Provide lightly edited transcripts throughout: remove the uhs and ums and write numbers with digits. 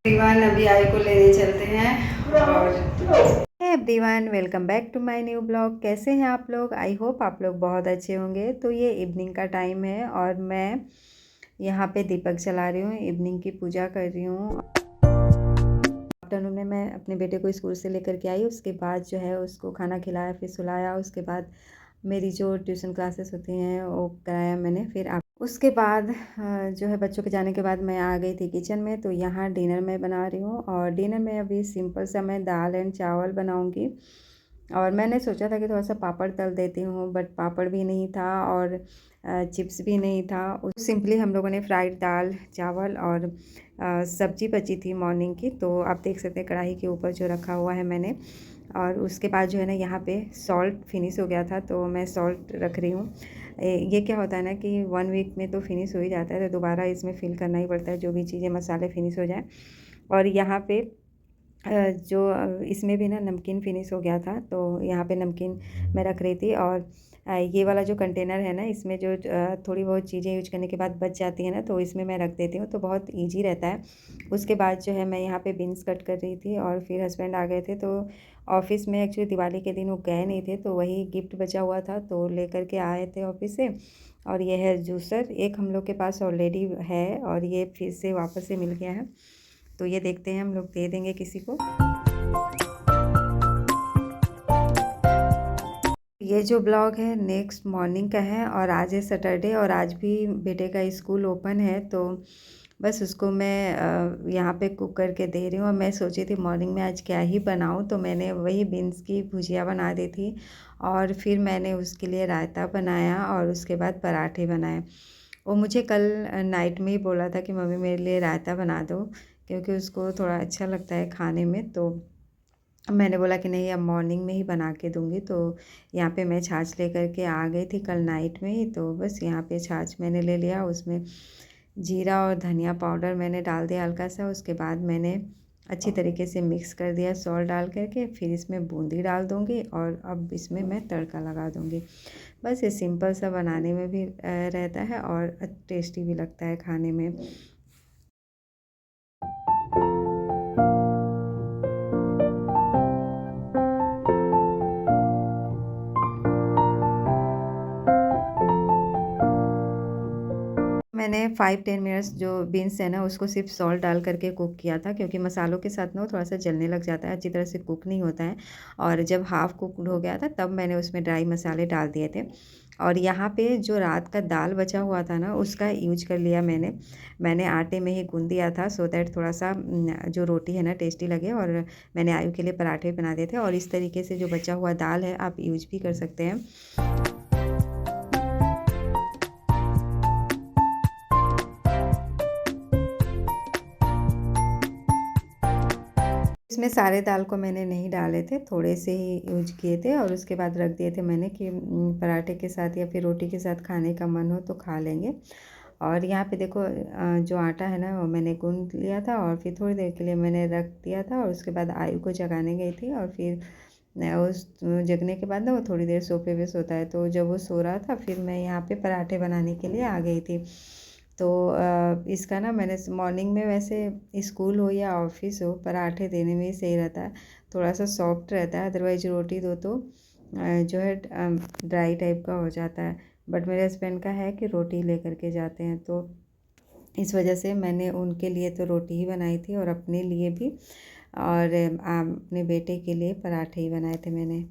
Everyone अभी आई को लेने चलते हैं और everyone welcome back to my new blog. कैसे हैं आप लोग? आई होप आप लोग बहुत अच्छे होंगे। तो ये इवनिंग का टाइम है और मैं यहाँ पे दीपक जला रही हूँ, इवनिंग की पूजा कर रही हूँ। आफ्टरनून में मैं अपने बेटे को स्कूल से लेकर के आई, उसके बाद जो है उसको खाना खिलाया, फिर सुलाया। उसके बाद मेरी जो ट्यूशन क्लासेस होती हैं वो कराया मैंने। फिर उसके बाद जो है बच्चों के जाने के बाद मैं आ गई थी किचन में। तो यहाँ डिनर मैं बना रही हूँ और डिनर में अभी सिंपल सा मैं दाल एंड चावल बनाऊँगी। और मैंने सोचा था कि थोड़ा सा पापड़ तल देती हूँ, बट पापड़ भी नहीं था और चिप्स भी नहीं था। उस सिंपली हम लोगों ने फ्राइड दाल चावल और सब्जी बची थी मॉर्निंग की, तो आप देख सकते हैं कढ़ाई के ऊपर जो रखा हुआ है मैंने। और उसके बाद जो है ना यहाँ पे सॉल्ट फिनिश हो गया था, तो मैं सॉल्ट रख रही हूँ। ये क्या होता है ना कि 1 वीक में तो फिनिश हो ही जाता है, तो दोबारा इसमें फिल करना ही पड़ता है, जो भी चीज़ें मसाले फिनिश हो जाए। और यहाँ पे इसमें भी ना नमकीन फिनिश हो गया था, तो यहाँ पे नमकीन मैं रख रही थी। और ये वाला जो कंटेनर है ना, इसमें जो थोड़ी बहुत चीज़ें यूज करने के बाद बच जाती है ना, तो इसमें मैं रख देती हूँ, तो बहुत ईजी रहता है। उसके बाद जो है मैं यहाँ पे बीन्स कट कर रही थी और फिर हस्बैंड आ गए थे। तो ऑफ़िस में एक्चुअली दिवाली के दिन वो गए नहीं थे, तो वही गिफ्ट बचा हुआ था तो लेकर के आए थे ऑफ़िस से। और ये है जूसर, एक हम लोग के पास ऑलरेडी है और ये फिर से वापस से मिल गया है, तो ये देखते हैं हम लोग दे देंगे किसी को। ये जो ब्लॉग है नेक्स्ट मॉर्निंग का है और आज है सैटरडे और आज भी बेटे का स्कूल ओपन है, तो बस उसको मैं यहाँ पे कुक करके दे रही हूँ। और मैं सोची थी मॉर्निंग में आज क्या ही बनाऊँ, तो मैंने वही बीन्स की भुजिया बना दी थी और फिर मैंने उसके लिए रायता बनाया और उसके बाद पराठे बनाए। वो मुझे कल नाइट में ही बोला था कि मम्मी मेरे लिए रायता बना दो, क्योंकि उसको थोड़ा अच्छा लगता है खाने में। तो मैंने बोला कि नहीं अब मॉर्निंग में ही बना के दूँगी। तो यहाँ पे मैं छाछ लेकर के आ गई थी कल नाइट में ही, तो बस यहाँ पे छाछ मैंने ले लिया। उसमें जीरा और धनिया पाउडर मैंने डाल दिया हल्का सा। उसके बाद मैंने अच्छी तरीके से मिक्स कर दिया सॉल्ट डाल करके। फिर इसमें बूंदी डाल दूँगी और अब इसमें मैं तड़का लगा दूँगी। बस ये सिंपल सा बनाने में भी रहता है और टेस्टी भी लगता है खाने में। मैंने 5-10 मिनट्स जो बीन्स है ना उसको सिर्फ सॉल्ट डाल करके कुक किया था, क्योंकि मसालों के साथ ना वो थोड़ा सा जलने लग जाता है, अच्छी तरह से कुक नहीं होता है। और जब हाफ़ कुकड हो गया था तब मैंने उसमें ड्राई मसाले डाल दिए थे। और यहाँ पे जो रात का दाल बचा हुआ था ना उसका यूज कर लिया मैंने आटे में ही गूँध दिया था, सो दैट थोड़ा सा जो रोटी है ना टेस्टी लगे। और मैंने आयु के लिए पराठे बना दिए थे। और इस तरीके से जो बचा हुआ दाल है आप यूज भी कर सकते हैं। इसमें सारे दाल को मैंने नहीं डाले थे, थोड़े से ही यूज किए थे और उसके बाद रख दिए थे मैंने कि पराठे के साथ या फिर रोटी के साथ खाने का मन हो तो खा लेंगे। और यहाँ पे देखो जो आटा है ना वो मैंने गूँध लिया था और फिर थोड़ी देर के लिए मैंने रख दिया था। और उसके बाद आयु को जगाने गई थी और फिर उस जगने के बाद ना वो थोड़ी देर सोफे पे सोता है, तो जब वो सो रहा था फिर मैं यहाँ पे पराठे बनाने के लिए आ गई थी। तो इसका ना मैंने मॉर्निंग में वैसे स्कूल हो या ऑफिस हो पराठे देने में ही सही रहता है, थोड़ा सा सॉफ्ट रहता है। अदरवाइज रोटी दो तो जो है ड्राई टाइप का हो जाता है। बट मेरे हस्बैंड का है कि रोटी लेकर के जाते हैं, तो इस वजह से मैंने उनके लिए तो रोटी ही बनाई थी और अपने लिए भी। और अपने बेटे के लिए पराठे ही बनाए थे मैंने।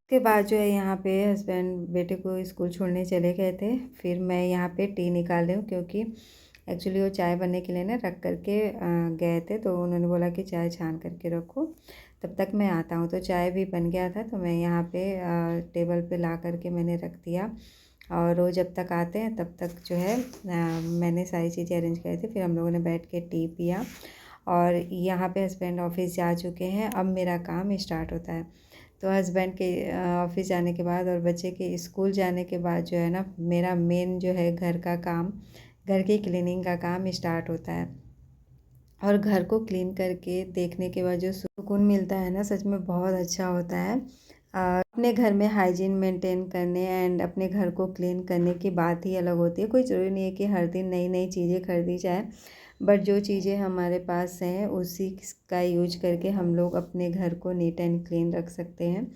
उसके बाद जो है यहाँ पे हस्बैंड बेटे को स्कूल छोड़ने चले गए थे। फिर मैं यहाँ पे टी निकाल रही हूँ, क्योंकि एक्चुअली वो चाय बनने के लिए ना रख करके गए थे, तो उन्होंने बोला कि चाय छान करके रखो तब तक मैं आता हूँ। तो चाय भी बन गया था, तो मैं यहाँ पे टेबल पे ला करके मैंने रख दिया। और वो जब तक आते हैं तब तक जो है मैंने सारी चीज़ें अरेंज करी थी। फिर हम लोगों ने बैठ के टी पिया और यहाँ पे हस्बैंड ऑफिस जा चुके हैं। अब मेरा काम स्टार्ट होता है। तो हस्बैंड के ऑफिस जाने के बाद और बच्चे के स्कूल जाने के बाद जो है ना, मेरा मेन जो है घर का काम, घर की क्लीनिंग का काम स्टार्ट होता है। और घर को क्लीन करके देखने के बाद जो सुकून मिलता है ना, सच में बहुत अच्छा होता है। अपने घर में हाइजीन मेंटेन करने एंड अपने घर को क्लीन करने की बात ही अलग होती है। कोई ज़रूरी नहीं है कि हर दिन नई नई चीज़ें खरीदी जाए, बट जो चीज़ें हमारे पास हैं उसी का यूज करके हम लोग अपने घर को नीट एंड क्लीन रख सकते हैं।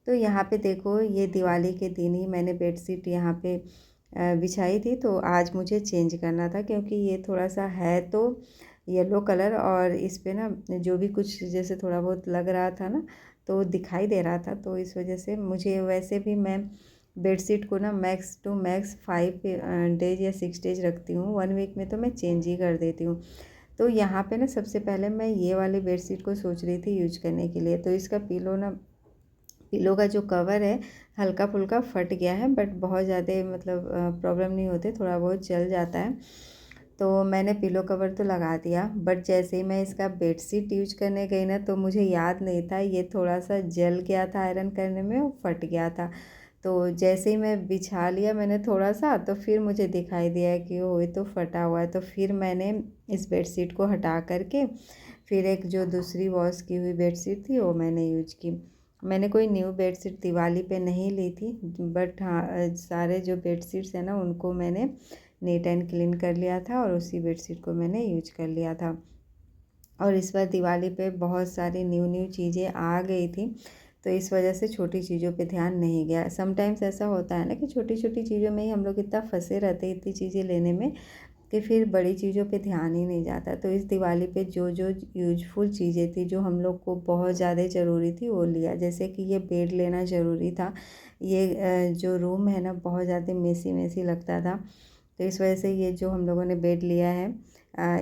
तो यहाँ पे देखो, ये दिवाली के दिन ही मैंने बेडशीट यहाँ पे बिछाई थी। तो आज मुझे चेंज करना था क्योंकि ये थोड़ा सा है तो येलो कलर, और इस पे ना जो भी कुछ जैसे थोड़ा बहुत लग रहा था ना, तो दिखाई दे रहा था। तो इस वजह से मुझे, वैसे भी मैं बेडशीट को ना मैक्स टू मैक्स 5 डेज या 6 डेज रखती हूँ। 1 वीक में तो मैं चेंज ही कर देती हूँ। तो यहाँ पे ना सबसे पहले मैं ये वाली बेडशीट को सोच रही थी यूज करने के लिए। तो इसका पिलो का जो कवर है हल्का फुल्का फट गया है, बट बहुत ज़्यादा मतलब प्रॉब्लम नहीं होते, थोड़ा बहुत चल जाता है। तो मैंने पिलो कवर तो लगा दिया, बट जैसे ही मैं इसका बेडशीट यूज करने गई ना, तो मुझे याद नहीं था ये थोड़ा सा जल गया था आयरन करने में, वो फट गया था। तो जैसे ही मैं बिछा लिया मैंने थोड़ा सा, तो फिर मुझे दिखाई दिया कि वो ये तो फटा हुआ है। तो फिर मैंने इस बेडशीट को हटा करके फिर एक जो दूसरी वॉश की हुई बेडशीट थी वो मैंने यूज की। मैंने कोई न्यू बेडशीट दिवाली पे नहीं ली थी, बट हाँ सारे जो बेडशीट्स हैं ना उनको मैंने नीट एंड क्लीन कर लिया था और उसी बेडशीट को मैंने यूज कर लिया था। और इस बार दिवाली पे बहुत सारी न्यू न्यू चीज़ें आ गई थी, तो इस वजह से छोटी चीज़ों पे ध्यान नहीं गया। समटाइम्स ऐसा होता है ना कि छोटी छोटी चीज़ों में ही हम लोग इतना फंसे रहते हैं इतनी चीज़ें लेने में, कि फिर बड़ी चीज़ों पे ध्यान ही नहीं जाता। तो इस दिवाली पे जो जो यूजफुल चीज़ें थी, जो हम लोग को बहुत ज़्यादा ज़रूरी थी, वो लिया। जैसे कि ये बेड लेना ज़रूरी था। ये जो रूम है ना बहुत ज़्यादा मेसी मेसी लगता था, तो इस वजह से ये जो हम लोगों ने बेड लिया है,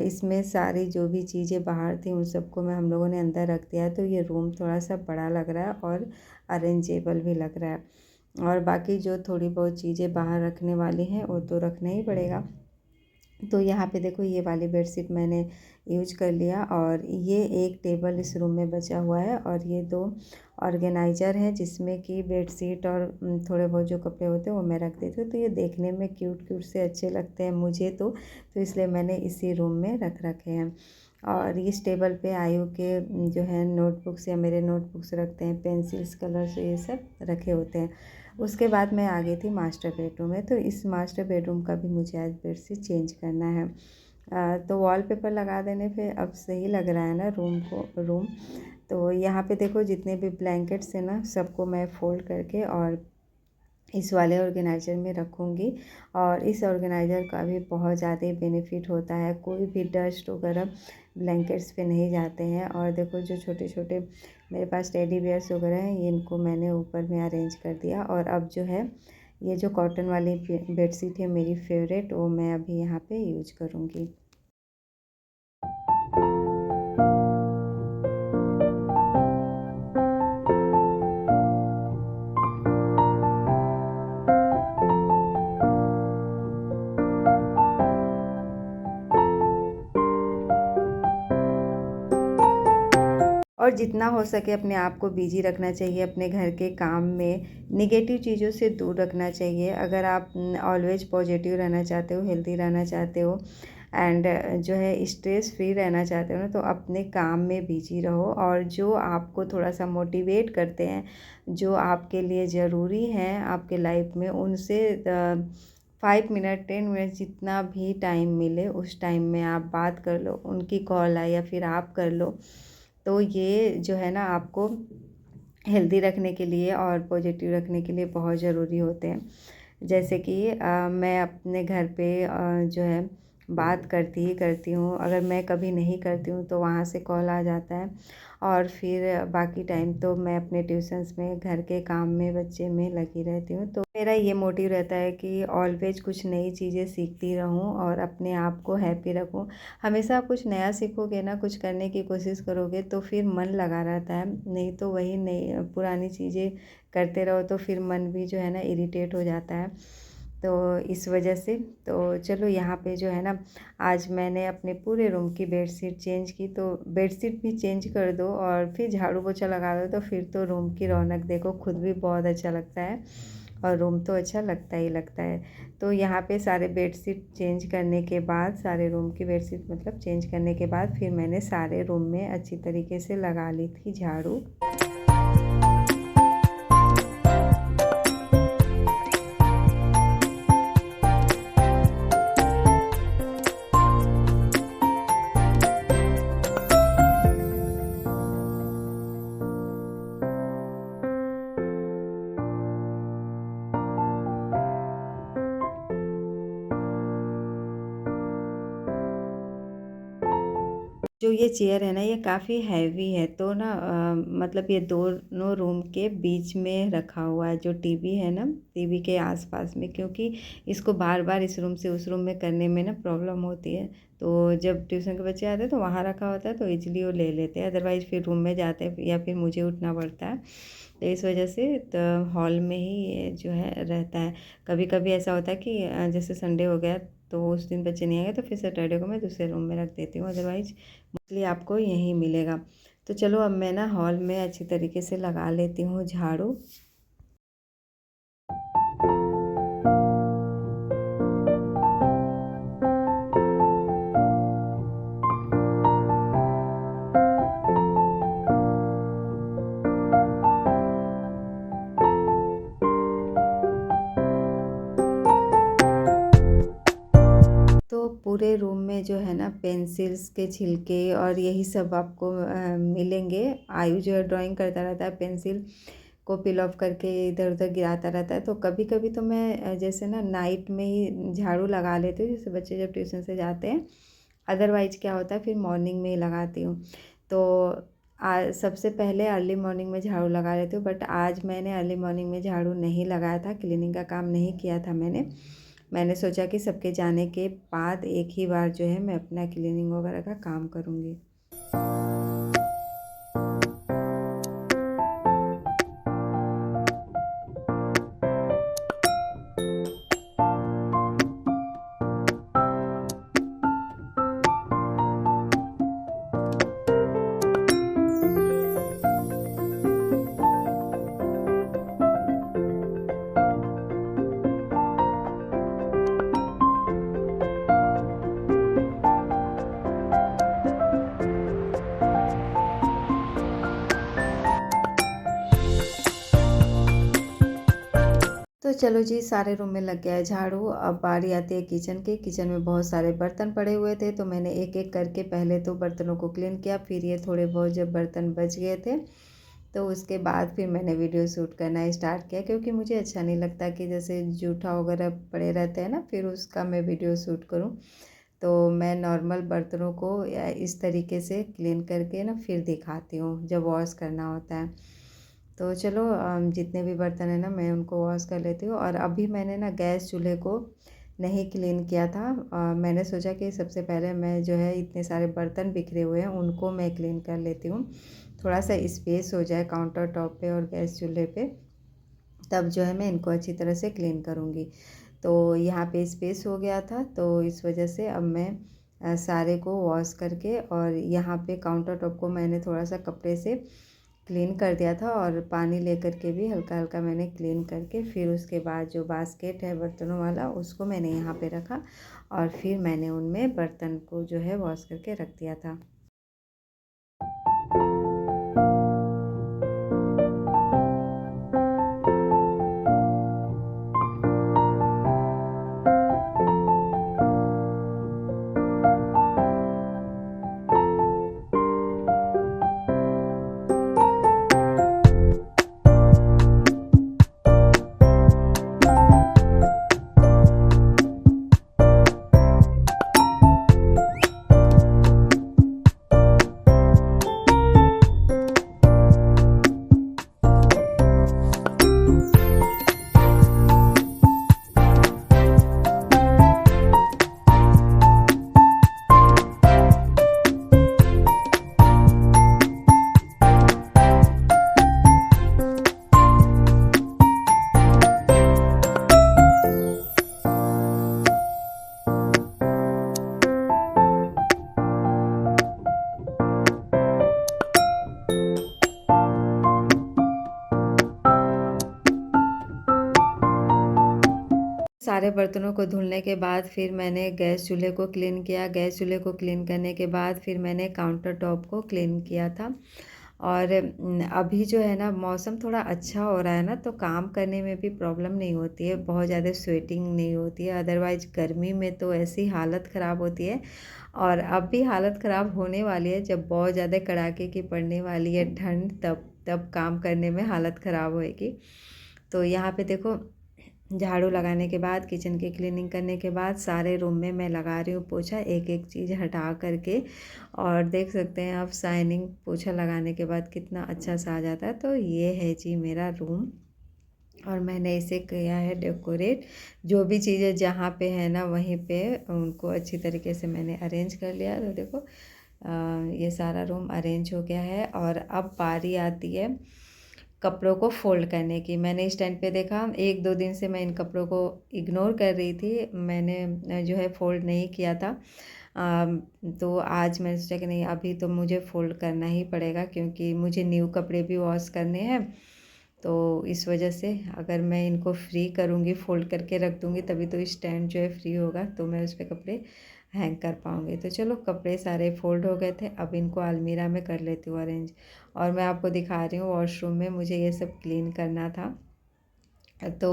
इसमें सारी जो भी चीज़ें बाहर थी उन सबको मैं हम लोगों ने अंदर रख दिया है। तो ये रूम थोड़ा सा बड़ा लग रहा है और अरेंजेबल भी लग रहा है। और बाकी जो थोड़ी बहुत चीज़ें बाहर रखने वाली हैं वो तो रखना ही पड़ेगा। तो यहाँ पे देखो, ये वाली बेडशीट मैंने यूज कर लिया, और ये एक टेबल इस रूम में बचा हुआ है, और ये 2 ऑर्गेनाइज़र है जिसमें कि बेडशीट और थोड़े बहुत जो कपड़े होते हैं वो मैं रख देती हूँ। तो ये देखने में क्यूट क्यूट से अच्छे लगते हैं मुझे तो इसलिए मैंने इसी रूम में रख रखे हैं। और इस टेबल पे आयु के जो है नोटबुक्स या मेरे नोटबुक्स रखते हैं, पेंसिल्स, कलर्स, ये सब रखे होते हैं। उसके बाद मैं आ गई थी मास्टर बेडरूम में। तो इस मास्टर बेडरूम का भी मुझे आज बेडशीट चेंज करना है। तो वॉलपेपर लगा देने पे अब सही लग रहा है ना रूम। तो यहाँ पे देखो, जितने भी ब्लैंकेट्स हैं ना सबको मैं फ़ोल्ड करके और इस वाले ऑर्गेनाइज़र में रखूँगी। और इस ऑर्गेनाइज़र का भी बहुत ज़्यादा बेनिफिट होता है, कोई भी डस्ट वगैरह ब्लैंकेट्स पे नहीं जाते हैं। और देखो, जो छोटे छोटे मेरे पास टेडी बियर्स वगैरह हैं, इनको मैंने ऊपर में अरेंज कर दिया। और अब जो है ये जो कॉटन वाली बेडशीट है मेरी फेवरेट, वो मैं अभी यहाँ पे यूज करूँगी। और जितना हो सके अपने आप को बिजी रखना चाहिए अपने घर के काम में, निगेटिव चीज़ों से दूर रखना चाहिए। अगर आप ऑलवेज पॉजिटिव रहना चाहते हो, हेल्दी रहना चाहते हो, एंड जो है स्ट्रेस फ्री रहना चाहते हो ना, तो अपने काम में बिजी रहो। और जो आपको थोड़ा सा मोटिवेट करते हैं, जो आपके लिए ज़रूरी हैं आपके लाइफ में, उनसे 5 मिनट 10 मिनट जितना भी टाइम मिले उस टाइम में आप बात कर लो, उनकी कॉल आए या फिर आप कर लो। तो ये जो है ना आपको हेल्दी रखने के लिए और पॉजिटिव रखने के लिए बहुत ज़रूरी होते हैं। जैसे कि मैं अपने घर पे जो है बात करती ही करती हूँ। अगर मैं कभी नहीं करती हूँ तो वहाँ से कॉल आ जाता है, और फिर बाकी टाइम तो मैं अपने ट्यूशन्स में, घर के काम में, बच्चे में लगी रहती हूँ। तो मेरा ये मोटिव रहता है कि ऑलवेज कुछ नई चीज़ें सीखती रहूँ और अपने आप को हैप्पी रखूँ। हमेशा आप कुछ नया सीखोगे ना, कुछ करने की कोशिश करोगे तो फिर मन लगा रहता है, नहीं तो वही नई पुरानी चीज़ें करते रहो तो फिर मन भी जो है ना इरिटेट हो जाता है। तो इस वजह से तो चलो यहाँ पे जो है ना, आज मैंने अपने पूरे रूम की बेडशीट चेंज की। तो बेडशीट भी चेंज कर दो और फिर झाड़ू पोछा लगा दो तो फिर तो रूम की रौनक देखो, खुद भी बहुत अच्छा लगता है और रूम तो अच्छा लगता ही लगता है। तो यहाँ पे सारे बेडशीट चेंज करने के बाद, सारे रूम की बेडशीट मतलब चेंज करने के बाद, फिर मैंने सारे रूम में अच्छी तरीके से लगा ली थी झाड़ू। जो ये चेयर है ना, ये काफ़ी हैवी है, तो ना मतलब ये दोनों रूम के बीच में रखा हुआ है, जो टीवी है ना, टीवी के आसपास में, क्योंकि इसको बार बार इस रूम से उस रूम में करने में ना प्रॉब्लम होती है। तो जब ट्यूशन के बच्चे आते हैं तो वहाँ रखा होता है, तो इजीली वो ले लेते हैं, अदरवाइज़ फिर रूम में जाते हैं या फिर मुझे उठना पड़ता है। तो इस वजह से तो हॉल में ही ये जो है रहता है। कभी कभी ऐसा होता है कि जैसे संडे हो गया तो उस दिन बच्चे नहीं आए तो फिर सैटरडे को मैं दूसरे रूम में रख देती हूँ, अदरवाइज़ मोस्टली आपको यहीं मिलेगा। तो चलो अब मैं ना हॉल में अच्छी तरीके से लगा लेती हूँ झाड़ू। तो पूरे रूम में जो है ना, पेंसिल्स के छिलके और यही सब आपको मिलेंगे। आयु जो है ड्राइंग करता रहता है, पेंसिल को पिल ऑफ करके इधर उधर गिराता रहता है। तो कभी कभी तो मैं जैसे ना नाइट में ही झाड़ू लगा लेती हूँ, जैसे बच्चे जब ट्यूशन से जाते हैं। अदरवाइज क्या होता है, फिर मॉर्निंग में ही लगाती हूँ। तो सबसे पहले अर्ली मॉर्निंग में झाड़ू लगा लेती हूँ, बट आज मैंने अर्ली मॉर्निंग में झाड़ू नहीं लगाया था, क्लीनिंग का काम नहीं किया था मैंने सोचा कि सबके जाने के बाद एक ही बार जो है मैं अपना क्लीनिंग वगैरह का काम करूँगी। तो चलो जी, सारे रूम में लग गया है झाड़ू। अब बारी आती है किचन की। किचन में बहुत सारे बर्तन पड़े हुए थे, तो मैंने एक एक करके पहले तो बर्तनों को क्लीन किया। फिर ये थोड़े बहुत जब बर्तन बच गए थे तो उसके बाद फिर मैंने वीडियो शूट करना स्टार्ट किया, क्योंकि मुझे अच्छा नहीं लगता कि जैसे जूठा वगैरह पड़े रहते हैं ना, फिर उसका मैं वीडियो शूट करूँ। तो मैं नॉर्मल बर्तनों को इस तरीके से क्लीन करके ना फिर दिखाती हूँ जब वॉश करना होता है। तो चलो जितने भी बर्तन हैं ना, मैं उनको वॉश कर लेती हूँ। और अभी मैंने ना गैस चूल्हे को नहीं क्लीन किया था। मैंने सोचा कि सबसे पहले मैं जो है इतने सारे बर्तन बिखरे हुए हैं उनको मैं क्लीन कर लेती हूँ, थोड़ा सा स्पेस हो जाए काउंटर टॉप पे और गैस चूल्हे पे, तब जो है मैं इनको अच्छी तरह से क्लीन करूँगी। तो यहाँ पे स्पेस हो गया था, तो इस वजह से अब मैं सारे को वॉश करके, और यहाँ पे काउंटर टॉप को मैंने थोड़ा सा कपड़े से क्लीन कर दिया था, और पानी लेकर के भी हल्का हल्का मैंने क्लीन करके, फिर उसके बाद जो बास्केट है बर्तनों वाला उसको मैंने यहाँ पे रखा, और फिर मैंने उनमें बर्तन को जो है वॉश करके रख दिया था। सारे बर्तनों को धुलने के बाद फिर मैंने गैस चूल्हे को क्लीन किया। गैस चूल्हे को क्लीन करने के बाद फिर मैंने काउंटर टॉप को क्लीन किया था। और अभी जो है ना मौसम थोड़ा अच्छा हो रहा है ना, तो काम करने में भी प्रॉब्लम नहीं होती है, बहुत ज़्यादा स्वेटिंग नहीं होती है। अदरवाइज़ गर्मी में तो ऐसी हालत ख़राब होती है। और अब भी हालत ख़राब होने वाली है, जब बहुत ज़्यादा कड़ाके की पड़ने वाली है ठंड, तब तब काम करने में हालत ख़राब होएगी। तो यहाँ पे देखो, झाड़ू लगाने के बाद, किचन की क्लीनिंग करने के बाद सारे रूम में मैं लगा रही हूँ पोछा, एक एक चीज़ हटा करके। और देख सकते हैं आप, शाइनिंग पोछा लगाने के बाद कितना अच्छा सा आ जाता है। तो ये है जी मेरा रूम, और मैंने इसे किया है डेकोरेट। जो भी चीज़ें जहाँ पे है ना, वहीं पे उनको अच्छी तरीके से मैंने अरेंज कर लिया। तो देखो ये सारा रूम अरेंज हो गया है। और अब बारी आती है कपड़ों को फ़ोल्ड करने की। मैंने इस टाइम पे देखा, 1-2 दिन से मैं इन कपड़ों को इग्नोर कर रही थी, मैंने जो है फ़ोल्ड नहीं किया था। तो आज मैंने सोचा कि नहीं, अभी तो मुझे फ़ोल्ड करना ही पड़ेगा, क्योंकि मुझे न्यू कपड़े भी वॉश करने हैं। तो इस वजह से अगर मैं इनको फ्री करूँगी, फ़ोल्ड करके रख दूँगी, तभी तो स्टैंड जो है फ्री होगा, तो मैं उस पे कपड़े हैंग कर पाऊँगी। तो चलो, कपड़े सारे फ़ोल्ड हो गए थे, अब इनको अलमीरा में कर लेती हूँ अरेंज। और मैं आपको दिखा रही हूँ, वॉशरूम में मुझे ये सब क्लीन करना था। तो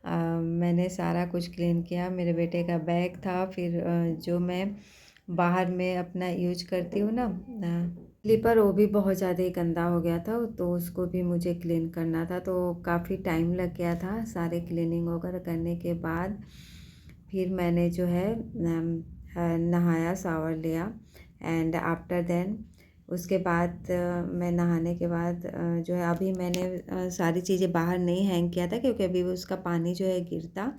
मैंने सारा कुछ क्लीन किया। मेरे बेटे का बैग था, फिर जो मैं बाहर में अपना यूज करती हूँ ना स्लीपर, वो भी बहुत ज़्यादा ही गंदा हो गया था, तो उसको भी मुझे क्लीन करना था। तो काफ़ी टाइम लग गया था। सारे क्लीनिंग वगैरह करने के बाद फिर मैंने जो है नहाया, शावर लिया। एंड आफ्टर देन उसके बाद मैं नहाने के बाद जो है, अभी मैंने सारी चीज़ें बाहर नहीं हैंग किया था, क्योंकि अभी उसका पानी जो है गिरता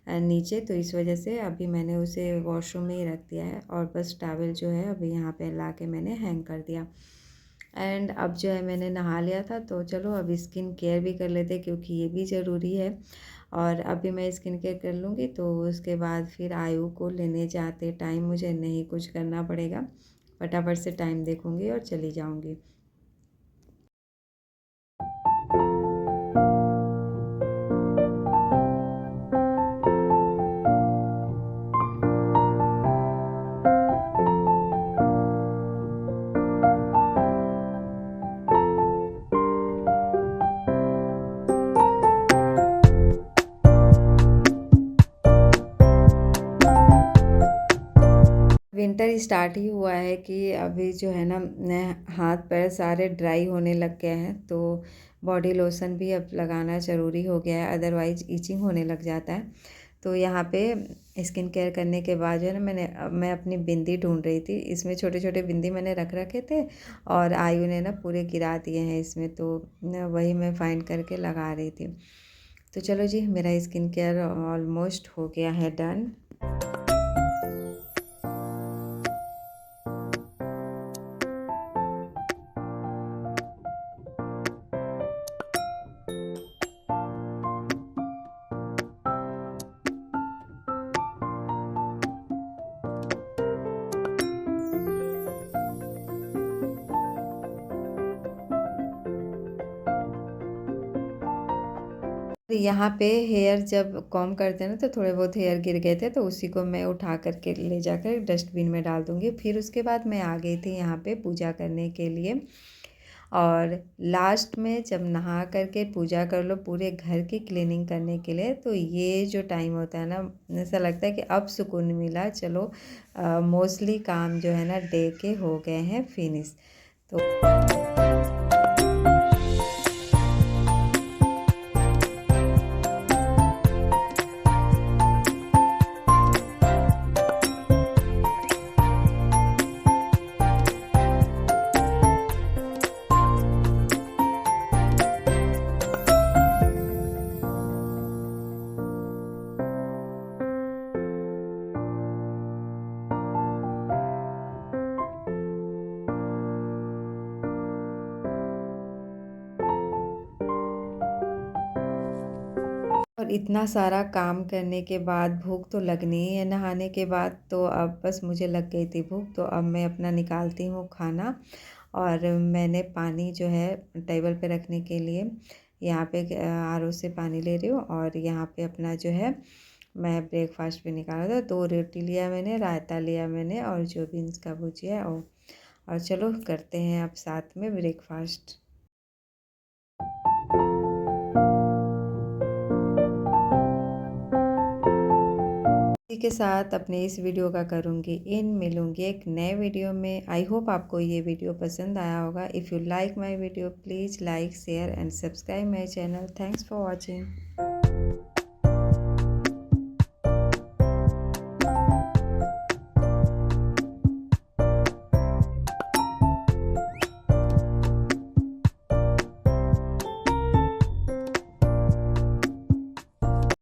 नीचे, तो इस वजह से अभी मैंने उसे वॉशरूम में ही रख दिया है। और बस टॉवल जो है अभी यहाँ पे ला के मैंने हैंग कर दिया। एंड अब जो है मैंने नहा लिया था, तो चलो अब स्किन केयर भी कर लेते, क्योंकि ये भी ज़रूरी है। और अभी मैं स्किन केयर कर लूँगी, तो उसके बाद फिर आयु को लेने जाते टाइम मुझे नहीं कुछ करना पड़ेगा, फटाफट से टाइम देखूँगी और चली जाऊँगी। विंटर स्टार्ट ही हुआ है कि अभी जो है ना, हाथ पैर सारे ड्राई होने लग गए हैं, तो बॉडी लोशन भी अब लगाना ज़रूरी हो गया है, अदरवाइज़ इचिंग होने लग जाता है। तो यहाँ पे स्किन केयर करने के बाद जो है ना, मैं अपनी बिंदी ढूंढ रही थी। इसमें छोटे छोटे बिंदी मैंने रख रखे थे, और आयु ने ना पूरे गिरा दिए हैं इसमें, तो वही मैं फाइंड करके लगा रही थी। तो चलो जी, मेरा स्किन केयर ऑलमोस्ट हो गया है डन। यहाँ पे हेयर जब कॉम्ब करते हैं ना, तो थोड़े बहुत हेयर गिर गए थे, तो उसी को मैं उठा करके ले जाकर डस्टबिन में डाल दूँगी। फिर उसके बाद मैं आ गई थी यहाँ पे पूजा करने के लिए। और लास्ट में जब नहा करके पूजा कर लो पूरे घर की क्लीनिंग करने के लिए, तो ये जो टाइम होता है ना, ऐसा लगता है कि अब सुकून मिला। चलो, मोस्टली काम जो है ना डे के हो गए हैं फिनिश। तो और इतना सारा काम करने के बाद भूख तो लगनी ही है नहाने के बाद, तो अब बस मुझे लग गई थी भूख, तो अब मैं अपना निकालती हूँ खाना। और मैंने पानी जो है टेबल पे रखने के लिए यहाँ पे आरओ से पानी ले रही हूँ, और यहाँ पे अपना जो है मैं ब्रेकफास्ट भी निकाला था। 2 रोटी लिया मैंने, रायता लिया मैंने और जो बीन्स का भुजिया और चलो करते हैं अब साथ में ब्रेकफास्ट। इसी के साथ अपने इस वीडियो का करूँगी मिलूँगी एक नए वीडियो में। आई होप आपको ये वीडियो पसंद आया होगा। If you like my video please like share and subscribe my channel. Thanks for watching.